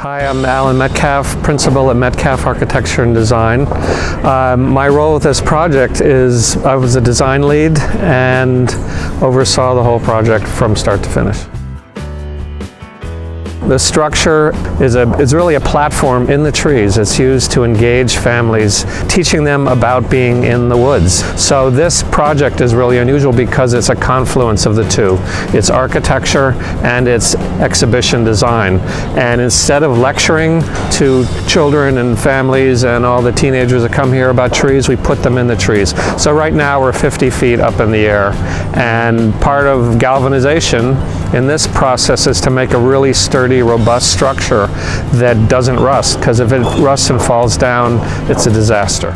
Hi, I'm Alan Metcalfe, principal at Metcalfe Architecture and Design. My role with this project is I was a design lead and oversaw the whole project from start to finish. The structure is really a platform in the trees. It's used to engage families, teaching them about being in the woods. So this project is really unusual because it's a confluence of the two. It's architecture and it's exhibition design. And instead of lecturing to children and families and all the teenagers that come here about trees, we put them in the trees. So right now we're 50 feet up in the air. And part of galvanization in this process is to make a really sturdy, robust structure that doesn't rust, because if it rusts and falls down, it's a disaster.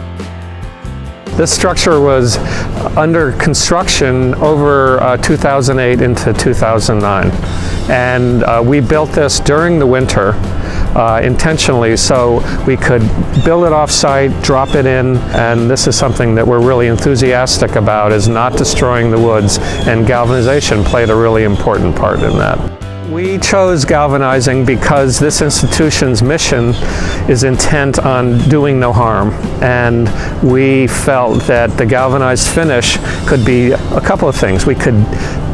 This structure was under construction over 2008 into 2009, and we built this during the winter intentionally so we could build it off-site, drop it in, and this is something that we're really enthusiastic about, is not destroying the woods, and galvanization played a really important part in that. We chose galvanizing because this institution's mission is intent on doing no harm, and we felt that the galvanized finish could be a couple of things. We could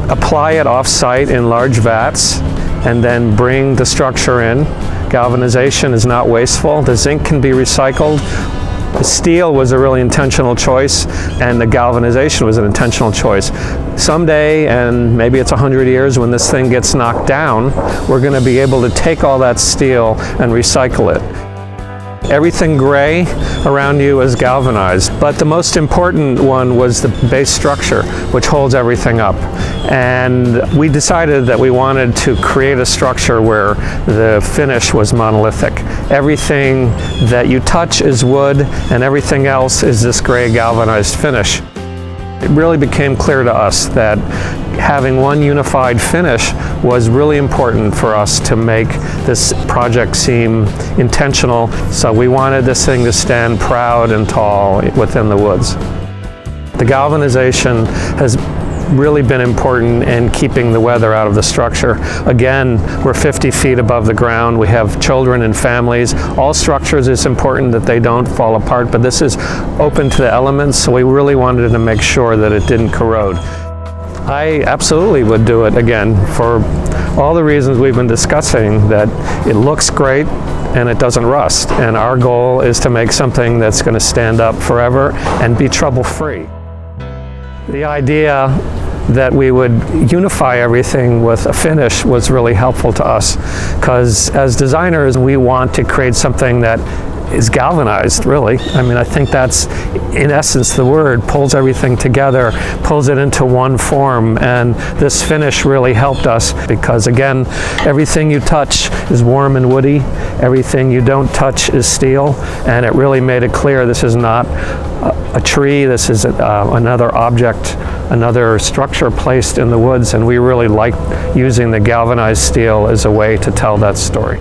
apply it off-site in large vats and then bring the structure in. Galvanization is not wasteful. The zinc can be recycled. The steel was a really intentional choice, and the galvanization was an intentional choice. Someday, and maybe it's 100 years, when this thing gets knocked down, we're going to be able to take all that steel and recycle it. Everything gray around you is galvanized, but the most important one was the base structure, which holds everything up. And we decided that we wanted to create a structure where the finish was monolithic. Everything that you touch is wood, and everything else is this gray galvanized finish. It really became clear to us that having one unified finish was really important for us to make this project seem intentional. So we wanted this thing to stand proud and tall within the woods. The galvanization has really been important in keeping the weather out of the structure. Again, we're 50 feet above the ground. We have children and families. All structures, it's important that they don't fall apart, but this is open to the elements, so we really wanted to make sure that it didn't corrode. I absolutely would do it again for all the reasons we've been discussing, that it looks great and it doesn't rust. And our goal is to make something that's going to stand up forever and be trouble-free. The idea that we would unify everything with a finish was really helpful to us, because as designers we want to create something that is galvanized, really. I mean, I think that's in essence the word, pulls everything together, pulls it into one form, and this finish really helped us because, again, everything you touch is warm and woody, everything you don't touch is steel, and it really made it clear this is not a tree, this is another object, another structure placed in the woods, and we really liked using the galvanized steel as a way to tell that story.